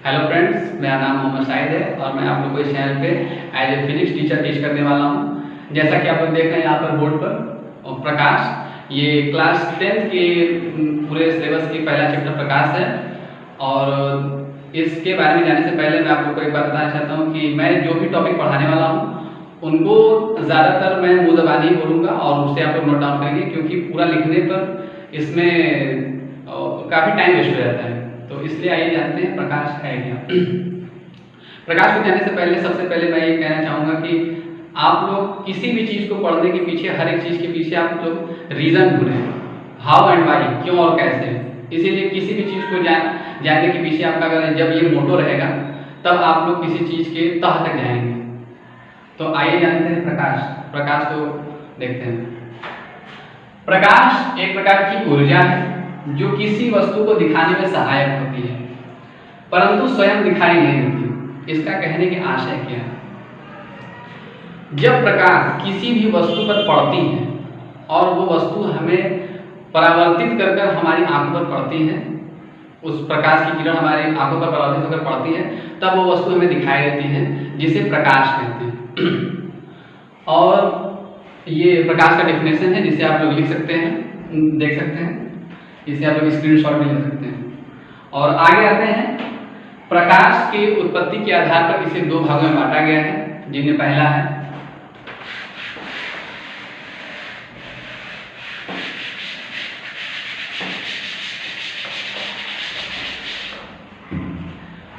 Hello friends, मेरा नाम मोहम्मद शाहिद है और मैं आप लोग को इस चैनल पे as a physics teacher teach करने वाला हूँ। जैसा कि आप लोग देख रहे हैं यहाँ पर बोर्ड पर और प्रकाश, ये क्लास 10th के पूरे सिलेबस की पहला चैप्टर प्रकाश है। और इसके बारे में जाने से पहले मैं आप लोग को एक बात बताना चाहता हूँ कि मैं जो भी टॉपिक पढ़ाने वाला हूँ उनको ज़्यादातर मैं मुँह ज़बानी ही बोलूँगा और उससे आप लोग नोट डाउन करेंगे, क्योंकि पूरा लिखने पर इसमें काफ़ी टाइम वेस्ट हो जाता है। तो इसलिए आइए जानते हैं प्रकाश है क्या। प्रकाश को जानने से पहले सबसे पहले मैं ये कहना चाहूँगा कि आप लोग किसी भी चीज़ को पढ़ने के पीछे, हर एक चीज़ के पीछे आप लोग रीज़न ढूंढें, हाउ एंड वाई, क्यों और कैसे। इसीलिए किसी भी चीज़ को जानने के पीछे आपका अगर जब ये मोटो रहेगा तब आप लोग किसी चीज़ के तह तक जाएंगे। तो आइए जानते हैं प्रकाश को देखते हैं। प्रकाश एक प्रकार की ऊर्जा है जो किसी वस्तु को दिखाने में सहायक होती है, परंतु स्वयं दिखाई नहीं देती। इसका कहने की आशय क्या है? जब प्रकाश किसी भी वस्तु पर पड़ती है और वो वस्तु हमें परावर्तित कर कर हमारी आंखों पर पड़ती है, उस प्रकाश की किरण हमारी आंखों पर परावर्तित होकर पड़ती है, तब वो वस्तु हमें दिखाई देती है, जिसे प्रकाश कहते हैं। और ये प्रकाश का डेफिनेशन है जिसे आप लोग लिख सकते हैं, देख सकते हैं, इसे आप लोग स्क्रीनशॉट भी ले सकते हैं। और आगे आते हैं, प्रकाश की उत्पत्ति के आधार पर इसे दो भागों में बांटा गया है, जिनमें पहला है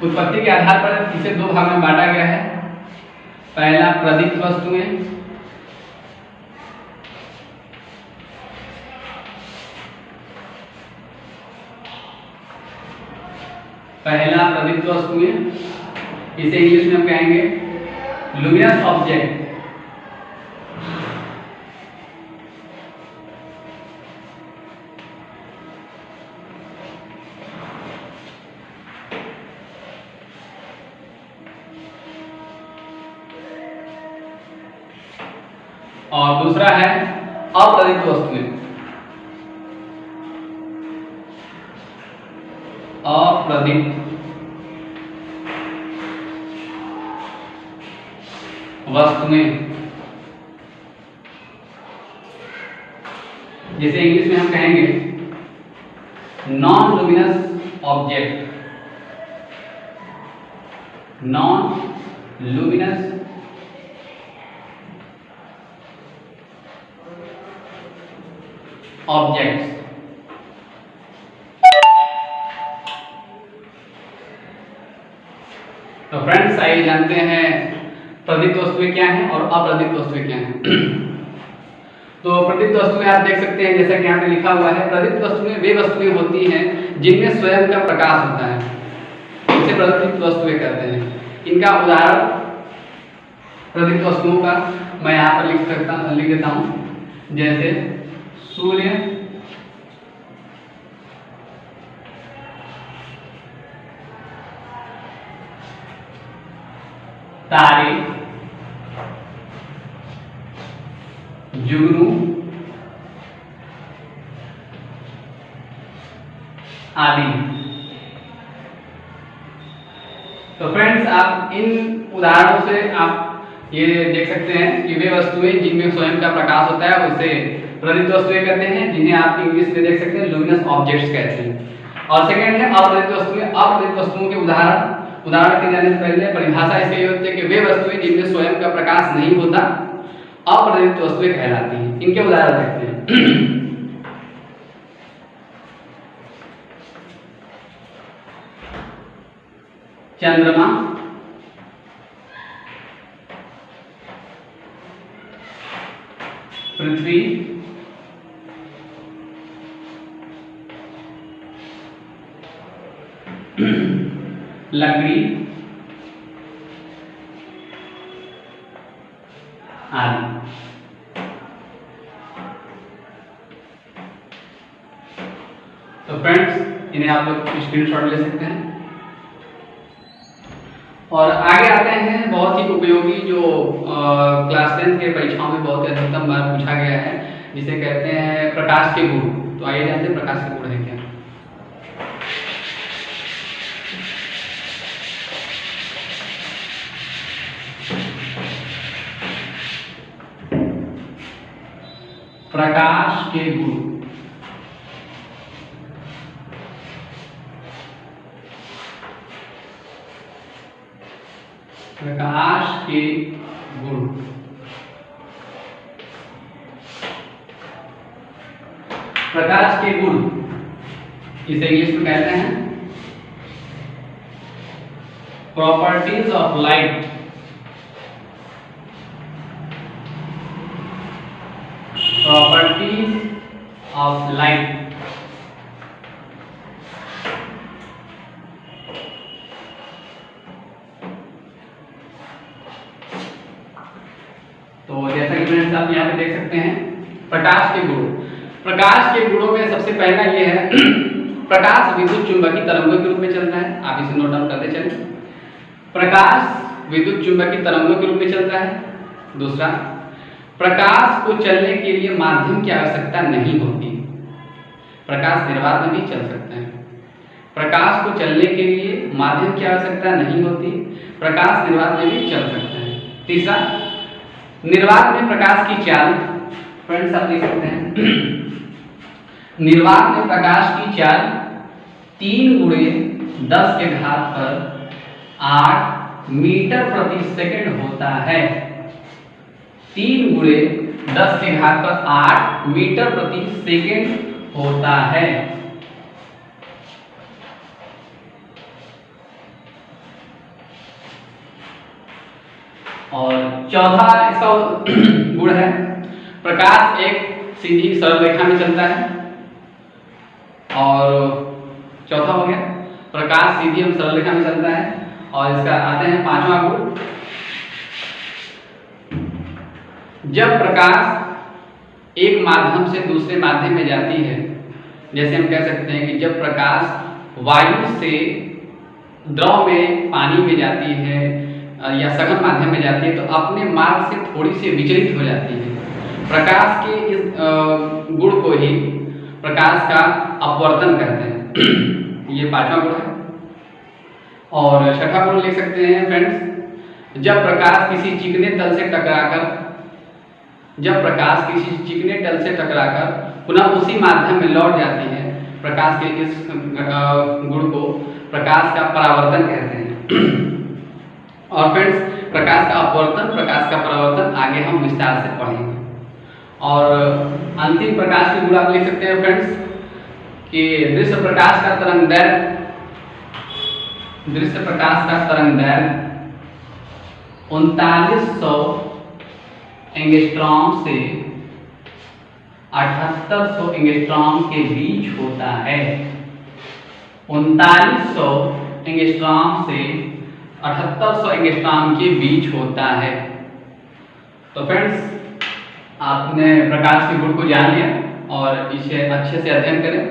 उत्पत्ति के आधार पर इसे दो भागों में बांटा गया है। पहला प्रदीप्त वस्तुएं, इसे इंग्लिश में हम कहेंगे लुमिनस ऑब्जेक्ट। और दूसरा है अप्रदीप्त वस्तुएं। अप्रदीप्त वस्तुएं, जिसे इंग्लिश में हम कहेंगे non luminous object. Non luminous objects. तो फ्रेंड्स, आइए जानते हैं प्रदीप्त वस्तुएं क्या हैं और अप्रदीप्त वस्तुएं क्या हैं। तो प्रदीप्त वस्तुएं आप देख सकते हैं, जैसा कि यहाँ पे लिखा हुआ है, प्रदीप्त वस्तुएं वे वस्तुएं होती हैं जिनमें स्वयं का प्रकाश होता है, इसे प्रदीप्त वस्तुएं कहते हैं। इनका उदाहरण प्रदीप्त वस्तुओं का मैं यहाँ पर लिख देता हूँ, जैसे सूर्य, तारे, जुगनू आदि। तो फ्रेंड्स, आप इन उदाहरणों से आप ये देख सकते हैं कि वे वस्तुएं जिनमें स्वयं का प्रकाश होता है उसे प्रदीप्त वस्तुएं कहते हैं, जिन्हें आप इंग्लिश में देख सकते हैं लुमिनस ऑब्जेक्ट्स कहते हैं। और सेकंड है अप्रदीप्त वस्तुएं। अप्रदीप्त वस्तुओं के उदाहरण के जाने से पहले परिभाषा इसके होती है कि वे वस्तुएं जिनमें स्वयं का प्रकाश नहीं होता अप्रदीप्त वस्तुएं कहलाती हैं। इनके उदाहरण देखते हैं। चंद्रमा, पृथ्वी, लकड़ी आदि। तो फ्रेंड्स, इन्हें आप लोग स्क्रीनशॉट ले सकते हैं। और आगे आते हैं बहुत ही उपयोगी जो क्लास 10 के परीक्षाओं में बहुत ही अधिकतम बार पूछा गया है, जिसे कहते हैं प्रकाश के गुण। तो आइए जानते हैं प्रकाश के गुण है क्या। प्रकाश के गुण। प्रकाश के गुण। प्रकाश के गुण इसे इंग्लिश में कहते हैं properties of light. Properties of light. तो जैसा कि फ्रेंड्स आप यहाँ पे देख सकते हैं प्रकाश के गुण। प्रकाश के गुणों में सबसे पहला ये है प्रकाश विद्युत चुंबकीय तरंगों के रूप में चलता है। आप इसे नोट डाउन करते चलिए। प्रकाश विद्युत चुंबकीय तरंगों के रूप में चलता है। दूसरा, प्रकाश को चलने के लिए माध्यम की आवश्यकता नहीं होती। प्रकाश निर्वात में भी चल सकता है। प्रकाश को चलने के लिए माध्यम की आवश्यकता नहीं होती। प्रकाश निर्वात में भी चल सकता है। तीसरा, निर्वात में प्रकाश की चाल। फ्रेंड्स आप देख सकते हैं निर्वात में प्रकाश की चाल 3 × 10⁸ मीटर प्रति सेकंड होता है। 3 × 10⁸ मीटर प्रति सेकंड होता है। और चौथा इसका गुण है प्रकाश एक सीधी सरल रेखा में चलता है। और चौथा हो गया प्रकाश सीधी एवं सरल रेखा में चलता है। और इसका आते हैं 5वां गुण, जब प्रकाश एक माध्यम से दूसरे माध्यम में जाती है, जैसे हम कह सकते हैं कि जब प्रकाश वायु से द्रव में पानी में जाती है या सघन माध्यम में जाती है तो अपने मार्ग से थोड़ी सी विचलित हो जाती है। प्रकाश के इस गुण को ही प्रकाश का अपवर्तन कहते हैं। ये 5वां गुण है। और 6वां गुण लिख सकते हैं फ्रेंड्स, जब प्रकाश किसी चिकने तल से टकराकर पुनः उसी माध्यम में लौट जाती है, प्रकाश के इस गुण को प्रकाश का परावर्तन कहते हैं। और फ्रेंड्स प्रकाश का अपवर्तन, प्रकाश का परावर्तन आगे हम विस्तार से पढ़ेंगे। और अंतिम प्रकाश के गुण आप लिख सकते हैं फ्रेंड्स कि दृश्य प्रकाश का तरंग दैर्घ्य 3900 एंगस्ट्रॉम से 7800 एंगस्ट्रॉम के बीच होता है। 3900 एंगस्ट्रॉम से 7800 एंगस्ट्रॉम के बीच होता है। तो फ्रेंड्स आपने प्रकाश के गुण को जान लिया और इसे अच्छे से अध्ययन करें।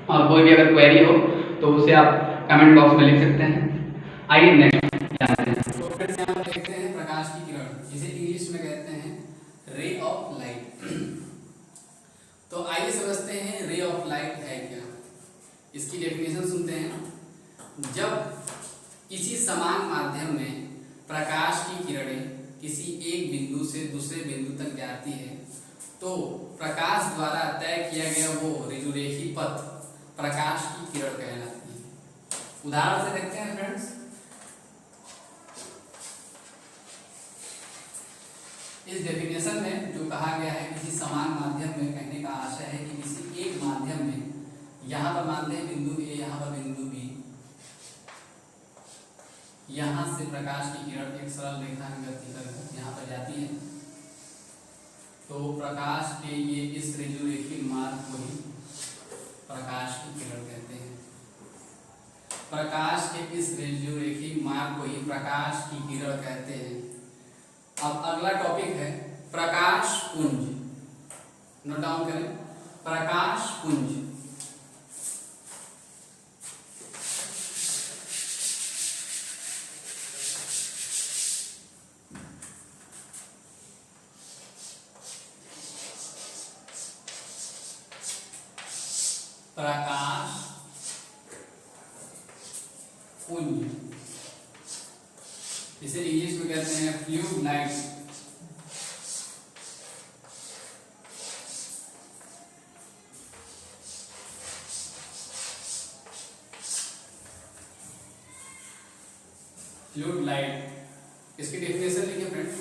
और कोई भी अगर क्वेरी हो तो उसे आप कमेंट बॉक्स में लिख सकते हैं। आइए नेक्स्ट जानते हैं। तो फ्रेंड्स यहाँ पर देखते हैं प्रकाश की किरण, जिसे इंग्लिश में कहते हैं रे ऑफ लाइट। तो आइए समझते हैं रे ऑफ लाइट है क्या। इसकी डेफिनेशन सुनते हैं। जब किसी समान माध्यम में प्रकाश की किरणें किसी एक बिंदु से दूसरे बिंदु तक जाती है तो प्रकाश द्वारा तय किया गया वो ऋजुरेखी पथ प्रकाश की किरण कहलाती है। उदाहरण से देखते हैं फ्रेंड्स। इस डेफिनेशन में जो कहा गया है किसी समान माध्यम में, कहने का आशय है कि किसी एक माध्यम में यहाँ पर मानते हैं बिंदु ए, यहाँ पर बिंदु बी, यहाँ से प्रकाश की किरण एक सरल रेखा में गति कर यहाँ पर जाती है तो प्रकाश के ये इस ऋजुरेखी मार्ग को ही प्रकाश की किरण कहते हैं। प्रकाश के इस ऋजुरेखी मार्ग को ही प्रकाश की किरण कहते हैं। अब अगला टॉपिक है प्रकाश पुंज। नोट डाउन करें, प्रकाश पुंज। प्रकाश पुंज, इसे इंग्लिश में कहते हैं फ्लूइड लाइट। फ्लूइड लाइट, इसकी डेफिनेशन लिखिए फ्रेंड्स।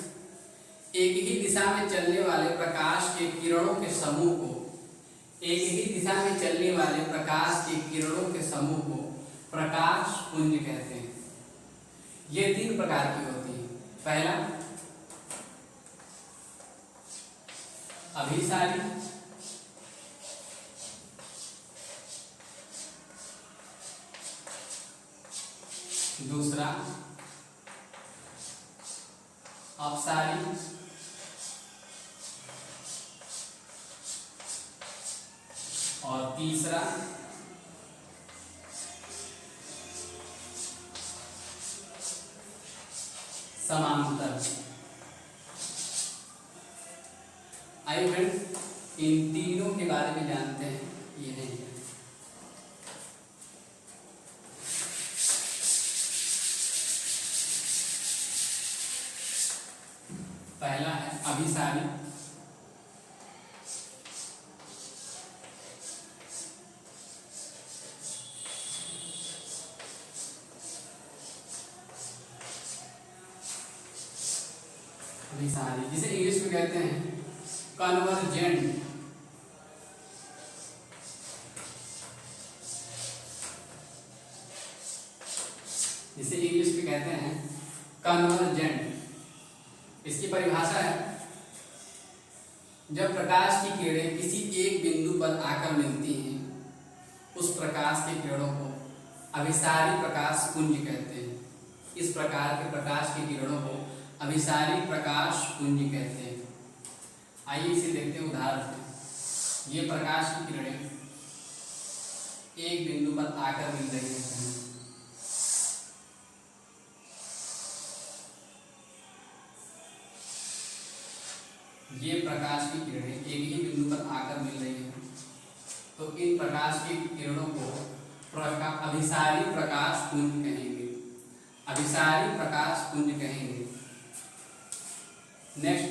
एक ही दिशा में चलने वाले प्रकाश के किरणों के समूह को, एक ही दिशा में चलने वाले प्रकाश के किरणों के समूह को प्रकाश पुंज कहते हैं। ये 3 प्रकार की होती है। पहला अभिसारी, दूसरा अपसारी, और तीसरा समांतर। आइए फ्रेंड्स इन तीनों के बारे में जानते हैं। ये नहीं है। पहला है अभिसारी, अभिसारी जिसे इंग्लिश में कहते हैं कन्वर्जेंट। जिसे इंग्लिश में कहते हैं कन्वर्जेंट। इसकी परिभाषा है जब प्रकाश की किरणें किसी एक बिंदु पर आकर मिलती हैं उस प्रकाश के किरणों को अभिसारी प्रकाश पुंज कहते हैं। इस प्रकार के प्रकाश की किरणों को अभिसारी प्रकाश पुंज कहते हैं। आइए इसे देखते हैं उदाहरण से। ये प्रकाश की किरणें एक बिंदु पर आकर मिल रही हैं। ये प्रकाश की किरणें एक ही बिंदु पर आकर मिल रही हैं, तो इन प्रकाश की किरणों को अभिसारी प्रकाश पुंज कहेंगे। अभिसारी प्रकाश पुंज कहेंगे। नेक्स्ट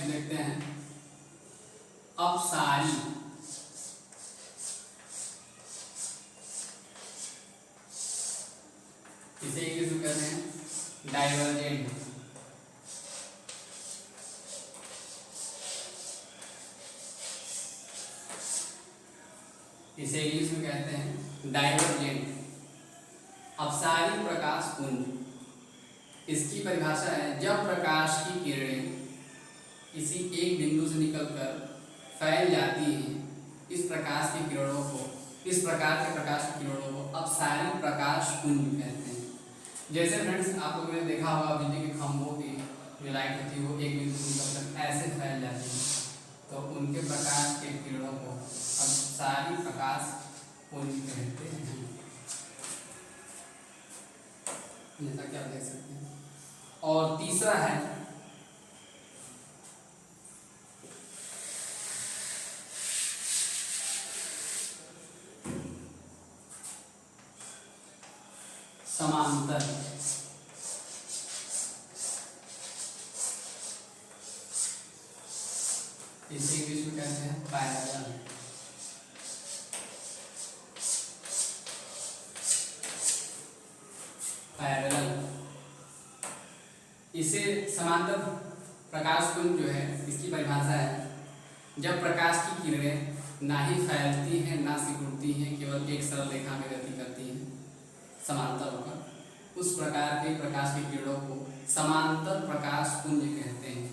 देखते हैं अपसारी। इसे इंग्लिश में कहते हैं डाइवर्जेंट। इसे इंग्लिश में कहते हैं डाइवर्जेंट। अपसारी प्रकाश पुंज। इसकी परिभाषा है जब प्रकाश की किरणें किसी एक बिंदु से निकलकर फैल जाती हैं इस प्रकार के प्रकाश की किरणों को अपसारी प्रकाश पुंज कहते हैं। जैसे फ्रेंड्स आप लोगों ने देखा होगा बिजली के खंभों की जो लाइट होती है वो एक बिंदु से निकलकर ऐसे फैल जाती है, तो उनके प्रकाश के किरणों को अपसारी प्रकाश पुंज कहते हैं। जैसा कि आप देख सकते हैं। और तीसरा है समांतर। इसे इंग्लिश में कहते हैं पैरेलल। पैरेलल इसे समांतर प्रकाश पुंज जो है इसकी परिभाषा है जब प्रकाश की किरणें ना ही फैलती हैं ना सिकुड़ती हैं, केवल एक सरल रेखा में गति करती हैं समांतर होकर, उस प्रकार के प्रकाश की किरणों को समांतर प्रकाश पुंज कहते हैं।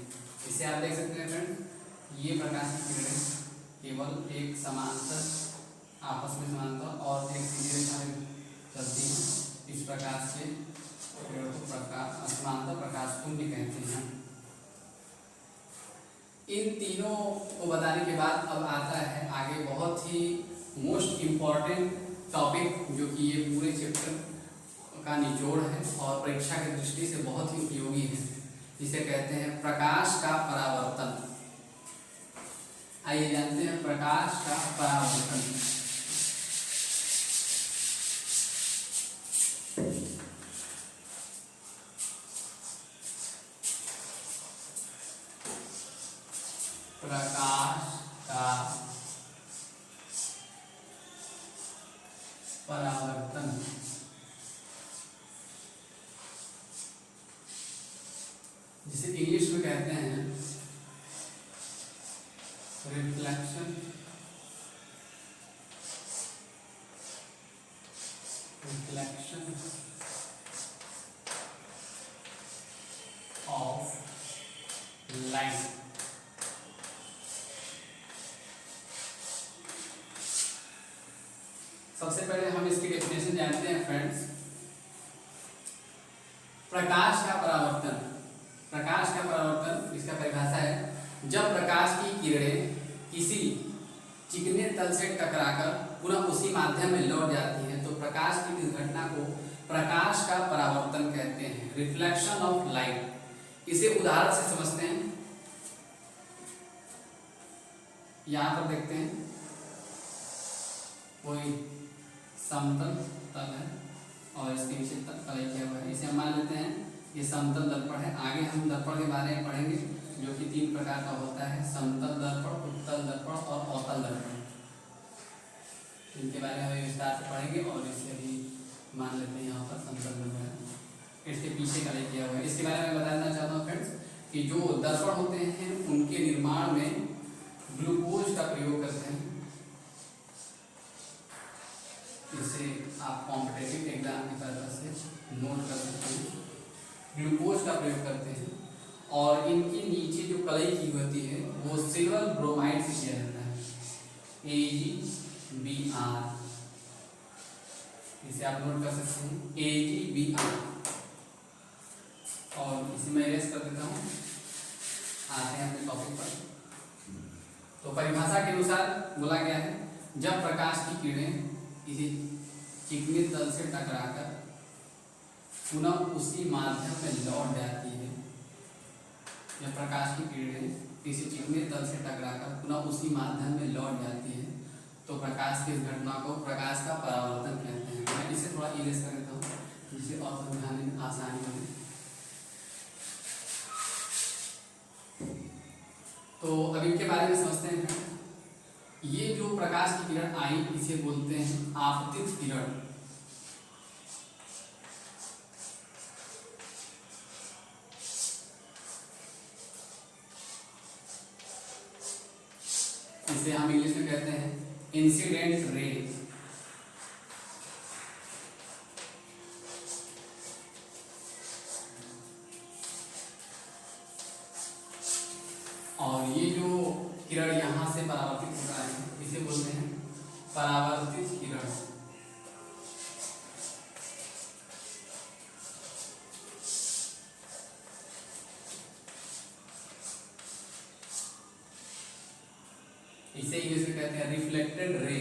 इसे आप देख सकते हैं फ्रेंड, ये प्रकाश की किरणें केवल एक समांतर आपस में समांतर और एक सीधी रेखा में चलती हैं। इस प्रकाश के किरणों को समांतर प्रकाश पुंज कहते हैं। इन तीनों को बताने के बाद अब आता है आगे बहुत ही मोस्ट इम्पॉर्टेंट टॉपिक जो कि ये पूरे चैप्टर का निचोड़ है और परीक्षा की दृष्टि से बहुत ही उपयोगी है, जिसे कहते हैं प्रकाश का परावर्तन। आइए जानते हैं प्रकाश का परावर्तन। प्रकाश का परावर्तन जिसे इंग्लिश में कहते हैं रिफ्लेक्शन ऑफ लाइट। सबसे पहले हम इसकी डेफिनेशन जानते हैं फ्रेंड्स। प्रकाश का परावर्तन इसका परिभाषा है जब प्रकाश की किरणें किसी चिकने तल से टकराकर पुनः उसी माध्यम में लौट जाती हैं तो प्रकाश की इस घटना को प्रकाश का परावर्तन कहते हैं, रिफ्लेक्शन ऑफ लाइट। इसे उदाहरण से समझते हैं। यहां पर देखते हैं कोई समतल तल है और इसके नीचे तलाई किया हुआ है। इसे हम मान लेते हैं ये समतल दर्पण है। आगे हम दर्पण के बारे में पढ़ेंगे जो कि 3 प्रकार का होता है, समतल दर्पण, उत्तल दर्पण और अवतल दर्पण। इनके बारे में हम विस्तार से पढ़ेंगे और इसे भी मान लेते हैं यहाँ पर समतल दर्पण। इसके पीछे कलाई किया हुआ है। इसके बारे में बताना चाहता हूँ फ्रेंड्स कि जो दर्पण होते हैं उनके निर्माण में ग्लूकोज का प्रयोग करते हैं। इसे आप कॉम्पिटिटिव एग्जाम की तरह से नोट कर सकते हैं। ग्लूकोज का प्रयोग करते हैं और इनके नीचे जो कलई की होती है वो सिल्वर ब्रोमाइड से किया जाता है, AgBr। इसे आप नोट कर सकते हैं AgBr। और इसे मैं इरेज कर देता हूँ। आते हैं अपने टॉपिक पर। तो परिभाषा के अनुसार बोला गया है जब प्रकाश की किरणें किसी चिकने तल से टकराकर पुनः उसी माध्यम में लौट जाती है। जब प्रकाश की किरणें किसी चिकने तल से टकराकर पुनः उसी माध्यम में लौट जाती है तो प्रकाश की इस घटना को प्रकाश का परावर्तन कहते हैं। मैं इसे थोड़ा इरेज कर देता हूँ जिससे और समझाने में आसानी हो। तो अब इनके बारे में समझते हैं। ये जो प्रकाश की किरण आई इसे बोलते हैं आपतित किरण। इसे हम इंग्लिश में कहते हैं इंसिडेंट रे। और ये जो किरण यहाँ से परावर्तित होता है इसे बोलते हैं परावर्तित किरण। इसे इंग्लिश में कहते हैं रिफ्लेक्टेड रे।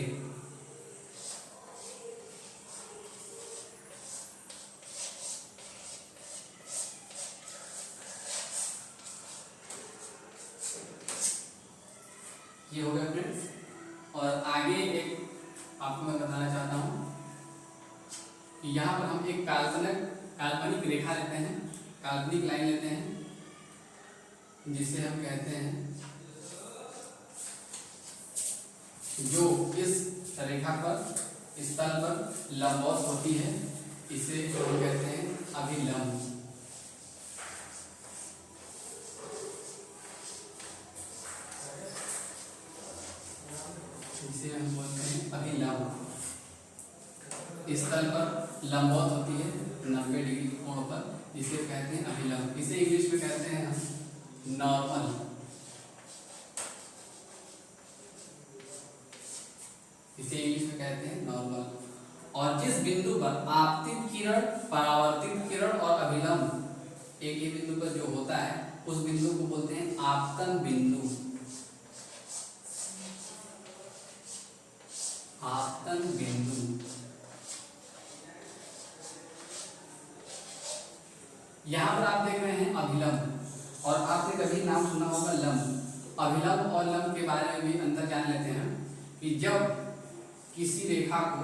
ये हो गया फ्रेंड्स। और आगे एक आपको मैं बताना चाहता हूं कि यहाँ पर हम एक काल्पनिक रेखा लेते हैं, काल्पनिक लाइन लेते हैं जिसे हम कहते हैं जो इस रेखा पर इस तल पर लंबवत होती है इसे हम कहते हैं अभिलंब। इसे हम बोलते हैं अभिलंब। इस तल पर लंबवत होती है 90 डिग्री कोण पर, इसे कहते हैं अभिलंब। इसे इंग्लिश में कहते हैं हम नॉर्मल। इसे इंग्लिश में कहते हैं नॉर्मल। और जिस बिंदु पर आपतित किरण, परावर्तित किरण और अभिलंब एक ही बिंदु पर जो होता है उस बिंदु को बोलते हैं आपतन बिंदु। आपतन बिंदु। यहां पर आप देख रहे हैं अभिलंब और आपने कभी नाम सुना होगा लंब। अभिलंब और लंब के बारे में भी अंतर जान लेते हैं कि जब किसी रेखा को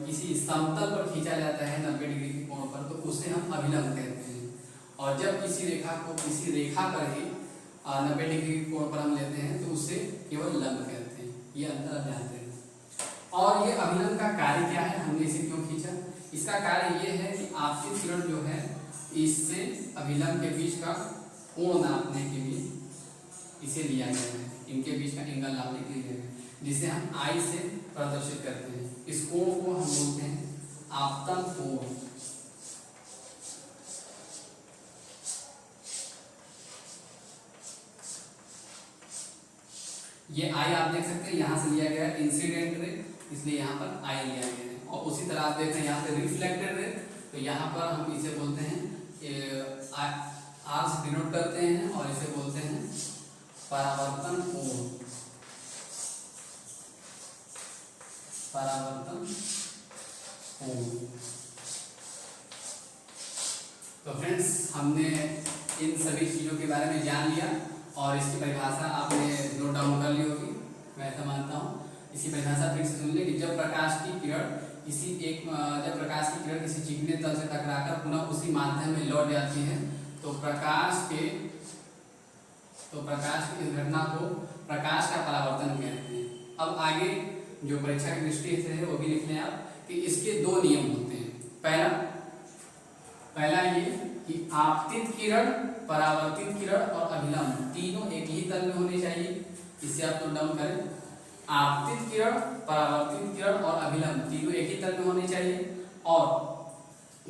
किसी समतल पर खींचा जाता है 90 डिग्री के कोण पर तो उसे हम अभिलंब कहते हैं। और जब किसी रेखा को किसी रेखा पर ही 90 डिग्री कोण पर हम लेते हैं तो उसे केवल लंब कहते हैं। ये अंतर आप जानते हैं। और ये अभिलंब का कार्य क्या है, हमने इसे क्यों खींचा? इसका कार्य ये है कि आपतित किरण जो है इससे अभिलंब के बीच का कोण नापने के लिए इसे लिया गया है, इनके बीच का एंगल नापने के लिए लिया गया है, जिसे हम आई से प्रदर्शित करते हैं। इस कोण को हम बोलते हैं आपतन कोण। ये आई आप देख सकते हैं यहाँ से लिया गया है इंसिडेंट रे, इसलिए यहाँ पर आई लिया गया है। और उसी तरह आप देख रहे हैं यहाँ पे रिफ्लेक्टेड रे, तो यहाँ पर हम इसे बोलते हैं आर से डिनोट करते हैं और इसे बोलते हैं परावर्तन कोण। परावर्तन कोण। तो फ्रेंड्स, हमने इन सभी चीज़ों के बारे में जान लिया और इसकी परिभाषा आपने नोट डाउन कर ली होगी, मैं ऐसा मानता हूँ। इसी परिभाषा फिर से सुन ले कि जब प्रकाश की किरण किसी चिकने तल से टकराकर पुनः उसी माध्यम में लौट जाती है तो प्रकाश की इस घटना को प्रकाश का परावर्तन कहते हैं। अब आगे जो परीक्षा की दृष्टि से है वो भी लिख लें आप कि इसके दो नियम होते हैं। पहला ये कि आपतित किरण, परावर्तित किरण और अभिलंब तीनों एक ही तल में होने चाहिए। इसे आप नोट डाउन करें। आपतित किरण, परावर्तित किरण और अभिलंब तीनों एक ही तल में होने चाहिए। और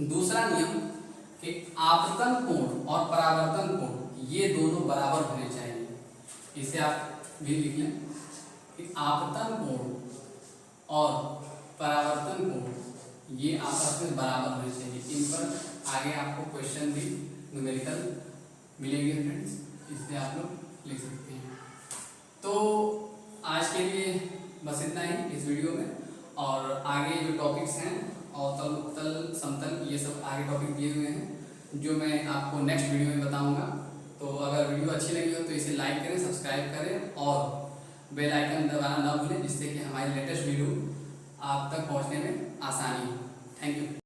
दूसरा नियम कि आपतन कोण और परावर्तन कोण ये दोनों बराबर होने चाहिए। इसे आप भी लिख लें कि आपतन कोण और परावर्तन कोण ये आपस में बराबर होने चाहिए। इन पर आगे आपको क्वेश्चन भी न्यूमेरिकल मिलेंगे फ्रेंड्स, इसलिए आप लोग लिख सकते हैं। तो आज के लिए बस इतना ही इस वीडियो में, और आगे जो टॉपिक्स हैं अवतल, उत्तल, समतल, ये सब आगे टॉपिक दिए हुए हैं जो मैं आपको नेक्स्ट वीडियो में बताऊंगा। तो अगर वीडियो अच्छी लगी हो तो इसे लाइक करें, सब्सक्राइब करें और बेल आइकन दबाना ना भूलें, जिससे कि हमारी लेटेस्ट वीडियो आप तक पहुंचने में आसानी हो। Thank you.